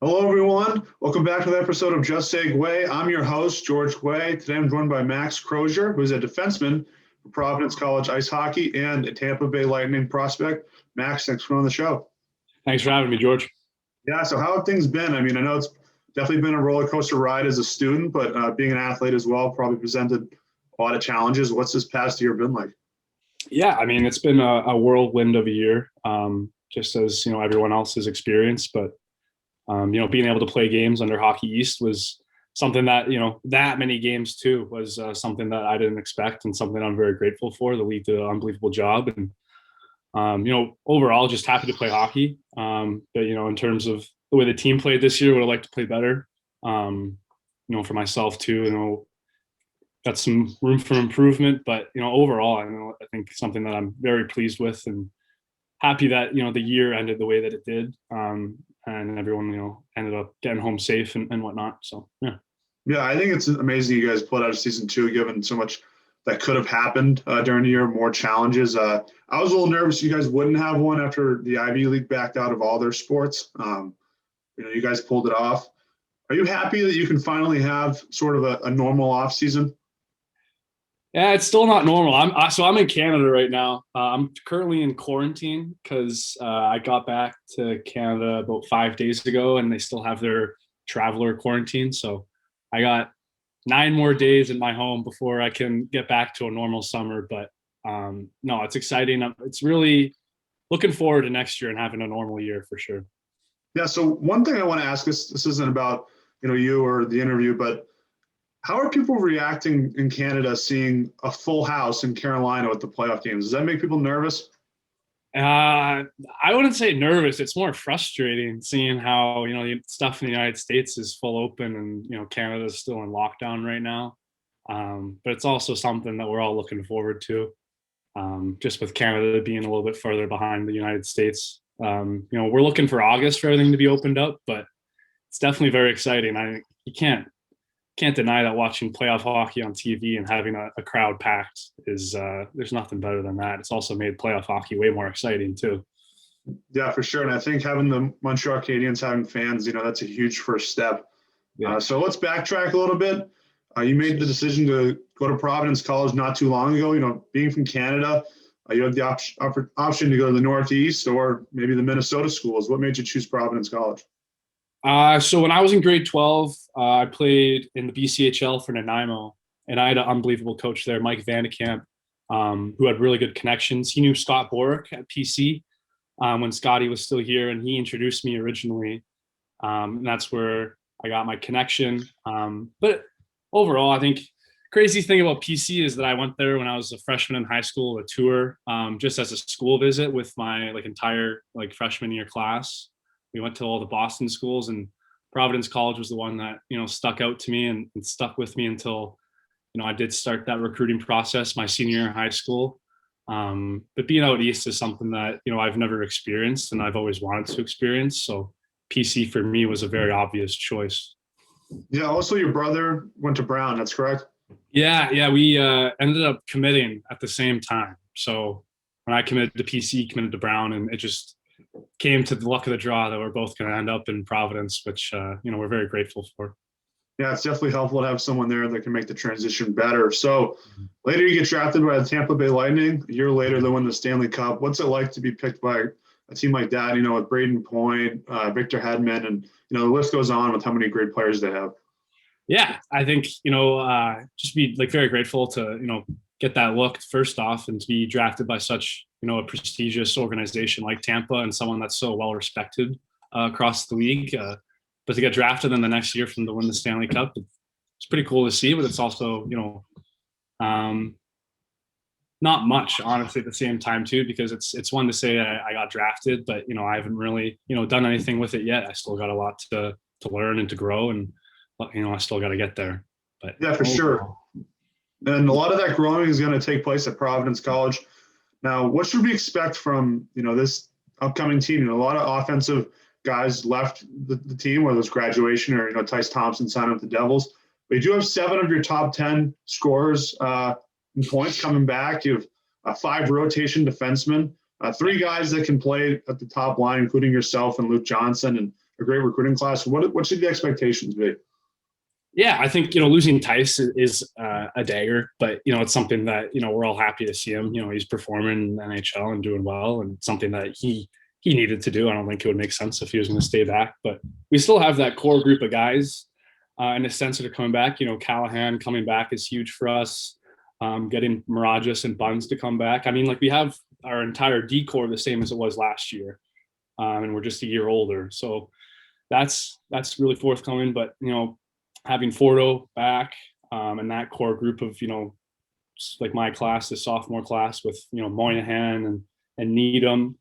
Hello, everyone. Welcome back to the episode of Just Say Guay. I'm your host, George Guay. Today I'm joined by Max Crozier, who's a defenseman for Providence College Ice Hockey and a Tampa Bay Lightning prospect. Max, thanks for coming on the show. Thanks for having me, George. Yeah, so how have things been? I mean, I know it's definitely been a roller coaster ride as a student, but being an athlete as well probably presented a lot of challenges. What's this past year been like? Yeah, I mean, it's been a whirlwind of a year, just as, everyone else has experienced. But, being able to play games under Hockey East was something that, that many games too was something that I didn't expect and something I'm very grateful for. The league did an unbelievable job. And, overall, just happy to play hockey. But, in terms of the way the team played this year, would have liked to play better. For myself too, got some room for improvement, but overall, I think something that I'm very pleased with and happy that the year ended the way that it did, and everyone ended up getting home safe and whatnot. So yeah. Yeah, I think it's amazing you guys pulled out of season two, given so much that could have happened during the year, more challenges. I was a little nervous you guys wouldn't have one after the Ivy League backed out of all their sports. You guys pulled it off. Are you happy that you can finally have sort of a normal off season? Yeah, it's still not normal. I'm in Canada right now. I'm currently in quarantine because I got back to Canada about 5 days ago, and they still have their traveler quarantine. So I got 9 more days in my home before I can get back to a normal summer. But no, it's exciting. It's really looking forward to next year and having a normal year for sure. Yeah. So one thing I want to ask, this isn't about you or the interview, but how are people reacting in Canada seeing a full house in Carolina with the playoff games? Does that make people nervous? I wouldn't say nervous. It's more frustrating seeing how, stuff in the United States is full open and, Canada is still in lockdown right now. But it's also something that we're all looking forward to. Just with Canada being a little bit further behind the United States. We're looking for August for everything to be opened up, but it's definitely very exciting. You can't deny that watching playoff hockey on TV and having a crowd packed is there's nothing better than that. It's also made playoff hockey way more exciting too. Yeah, for sure. And I think having the Montreal Canadiens having fans, that's a huge first step. Yeah. So let's backtrack a little bit. You made the decision to go to Providence College not too long ago. Being from Canada, you have the option to go to the Northeast or maybe the Minnesota schools. What made you choose Providence College? So when I was in grade 12, I played in the BCHL for Nanaimo, and I had an unbelievable coach there, Mike Vandekamp, who had really good connections. He knew Scott Boric at PC when Scotty was still here, and he introduced me originally. And that's where I got my connection. But overall, I think crazy thing about PC is that I went there when I was a freshman in high school, a tour, just as a school visit with my entire freshman year class. We went to all the Boston schools, and Providence College was the one that, stuck out to me and stuck with me until, I did start that recruiting process my senior year in high school. But being out East is something that, I've never experienced and I've always wanted to experience. So PC for me was a very obvious choice. Yeah. Also, your brother went to Brown. That's correct. Yeah. We ended up committing at the same time. So when I committed to PC, he committed to Brown, and it just came to the luck of the draw that we're both going to end up in Providence, which, we're very grateful for. Yeah, it's definitely helpful to have someone there that can make the transition better. So later you get drafted by the Tampa Bay Lightning. A year later, they win the Stanley Cup. What's it like to be picked by a team like that, with Braden Point, Victor Hedman, and, the list goes on with how many great players they have? Yeah, I think, just be very grateful to, get that look first off and to be drafted by such, a prestigious organization like Tampa and someone that's so well respected across the league. But to get drafted in the next year from to win the Stanley Cup, it's pretty cool to see. But it's also, not much, honestly, at the same time too, because it's one to say I got drafted, but I haven't really done anything with it yet. I still got a lot to learn and to grow, and I still got to get there. But yeah, for sure. And a lot of that growing is going to take place at Providence College. Now, what should we expect from, this upcoming team? A lot of offensive guys left the team, whether it's graduation or, Tice Thompson signed with the Devils. But you do have 7 of your top 10 scorers in points coming back. You have 5 rotation defensemen, 3 guys that can play at the top line, including yourself and Luke Johnson. And a great recruiting class. What should the expectations be? Yeah, I think, losing Tice is a dagger, but, it's something that, we're all happy to see him. He's performing in the NHL and doing well, and something that he needed to do. I don't think it would make sense if he was going to stay back, but we still have that core group of guys in a sense that are coming back. Callahan coming back is huge for us. Getting Mirages and Buns to come back. I mean, we have our entire D core the same as it was last year, and we're just a year older. So that's really forthcoming. But having Fordo back and that core group of like my class, the sophomore class with Moynihan and Needham,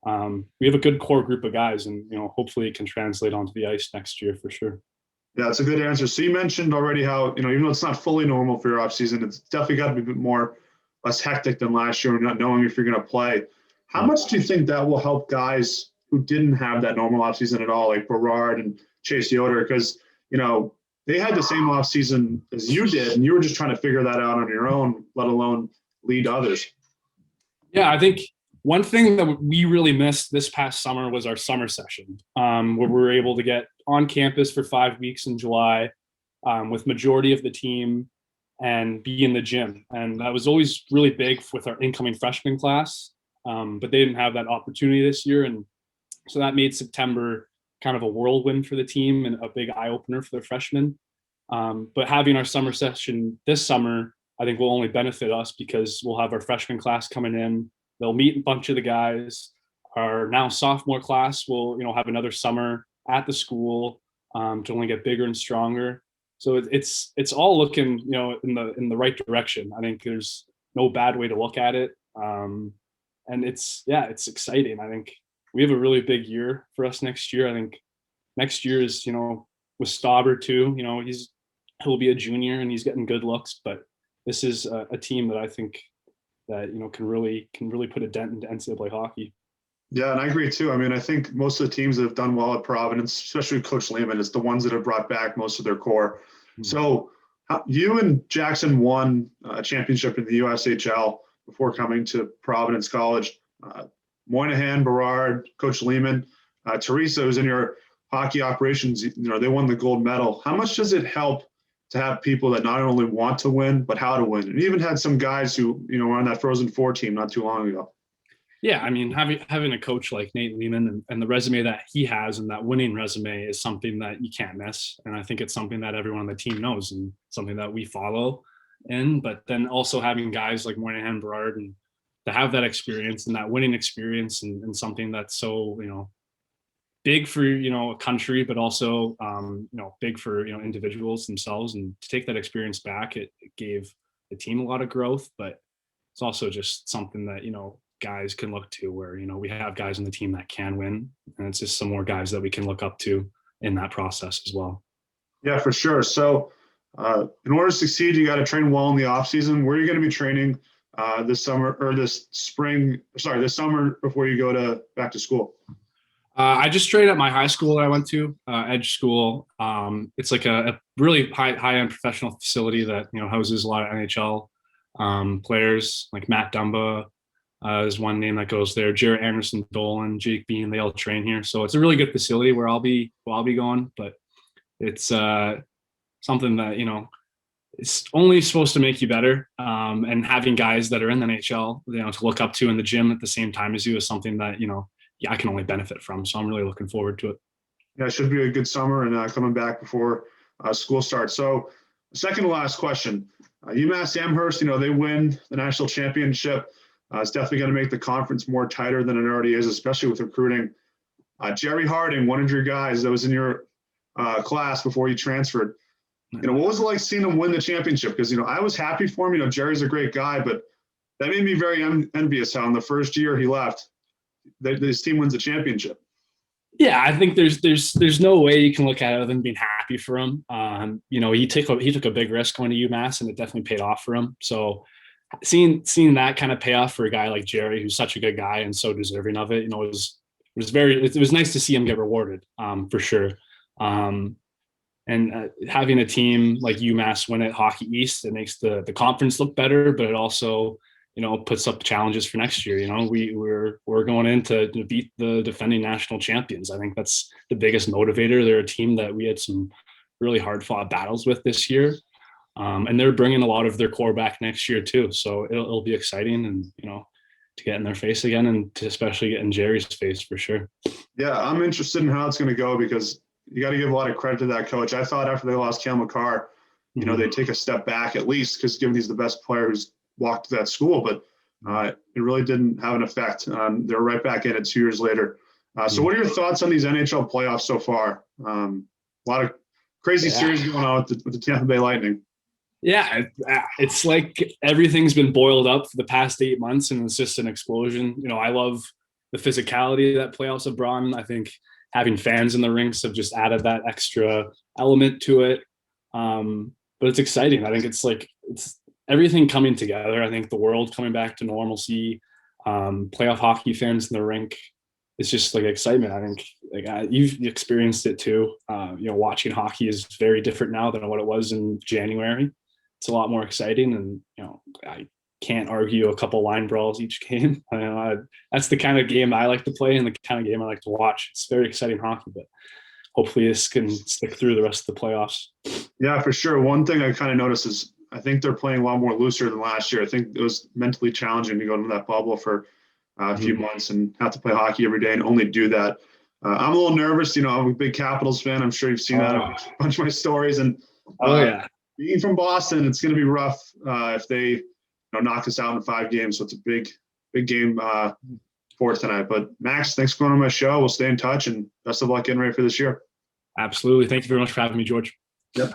we have a good core group of guys, and hopefully it can translate onto the ice next year for sure. Yeah, that's a good answer. So you mentioned already how, even though it's not fully normal for your off season, it's definitely got to be a bit less hectic than last year, not knowing if you're going to play. How much do you think that will help guys who didn't have that normal off season at all, like Berard and Chase Yoder? Because, they had the same off season as you did, and you were just trying to figure that out on your own, let alone lead others. Yeah, I think one thing that we really missed this past summer was our summer session, where we were able to get on campus for 5 weeks in July with majority of the team and be in the gym. And that was always really big with our incoming freshman class, but they didn't have that opportunity this year. And so that made September kind of a whirlwind for the team and a big eye opener for the freshmen. But having our summer session this summer, I think will only benefit us because we'll have our freshman class coming in. They'll meet a bunch of the guys. Our now sophomore class will, have another summer at the school to only get bigger and stronger. So it's all looking, in the right direction. I think there's no bad way to look at it. And it's exciting. I think we have a really big year for us next year. I think next year is, with Stauber too, he'll be a junior and he's getting good looks, but this is a team that I think that, can really put a dent into NCAA hockey. Yeah, and I agree too. I mean, I think most of the teams that have done well at Providence, especially Coach Lehman, is the ones that have brought back most of their core. Mm-hmm. So you and Jackson won a championship in the USHL before coming to Providence College. Moynihan, Berard, Coach Lehman, Teresa, who's in your hockey operations, they won the gold medal. How much does it help to have people that not only want to win, but how to win? And even had some guys who, were on that Frozen Four team not too long ago. Yeah, I mean, having a coach like Nate Lehman and the resume that he has and that winning resume is something that you can't miss. And I think it's something that everyone on the team knows and something that we follow in. But then also having guys like Moynihan, Berard, and to have that experience and that winning experience and something that's so, big for, a country, but also, big for, individuals themselves. And to take that experience back, it gave the team a lot of growth, but it's also just something that, guys can look to where, we have guys on the team that can win. And it's just some more guys that we can look up to in that process as well. Yeah, for sure. So in order to succeed, you got to train well in the off season. Where are you going to be training this summer before you go back to school? I just trained at my high school that I went to, Edge School. It's like a really high-end professional facility that, houses a lot of NHL players, like Matt Dumba is one name that goes there. Jarrett Anderson, Dolan, Jake Bean, they all train here. So it's a really good facility where I'll be going, but it's something that, it's only supposed to make you better. And having guys that are in the NHL, to look up to in the gym at the same time as you is something that, I can only benefit from. So I'm really looking forward to it. Yeah, it should be a good summer and coming back before school starts. So second to last question, UMass Amherst, they win the national championship. It's definitely going to make the conference more tighter than it already is, especially with recruiting. Jerry Harding, one of your guys that was in your class before you transferred. What was it like seeing him win the championship? Because, I was happy for him. Jerry's a great guy, but that made me very envious how in the first year he left, this team wins the championship. Yeah, I think there's no way you can look at it other than being happy for him. He took a big risk going to UMass, and it definitely paid off for him. So seeing that kind of pay off for a guy like Jerry, who's such a good guy and so deserving of it, it was nice to see him get rewarded, for sure. And having a team like UMass win at Hockey East, it makes the conference look better, but it also, puts up challenges for next year. We're going in to beat the defending national champions. I think that's the biggest motivator. They're a team that we had some really hard fought battles with this year. And they're bringing a lot of their core back next year too. So it'll be exciting, and, to get in their face again, and to especially get in Jerry's face for sure. Yeah, I'm interested in how it's going to go, because you got to give a lot of credit to that coach. I thought after they lost Cale Makar, they'd take a step back at least, because given he's the best player who's walked to that school, but it really didn't have an effect. They're right back in it 2 years later. So what are your thoughts on these NHL playoffs so far? A lot of crazy series going on with the Tampa Bay Lightning. Yeah, it's like everything's been boiled up for the past 8 months, and it's just an explosion. I love the physicality that playoffs have brought in. I think having fans in the rinks have just added that extra element to it. But it's exciting. I think it's everything coming together. I think the world coming back to normalcy, playoff hockey fans in the rink. It's just like excitement. I think you've experienced it too. Watching hockey is very different now than what it was in January. It's a lot more exciting, and I can't argue a couple line brawls each game. That's the kind of game I like to play, and the kind of game I like to watch. It's very exciting hockey, but hopefully this can stick through the rest of the playoffs. Yeah, for sure. One thing I kind of noticed is I think they're playing a lot more looser than last year. I think it was mentally challenging to go into that bubble for a few months and have to play hockey every day and only do that. I'm a little nervous. I'm a big Capitals fan. I'm sure you've seen that in a bunch of my stories. And being from Boston, it's going to be rough if they knock us out in 5 games. So it's a big game for tonight. But Max, thanks for going on my show. We'll stay in touch, and best of luck getting ready for this year. Absolutely. Thank you very much for having me, George. Yep.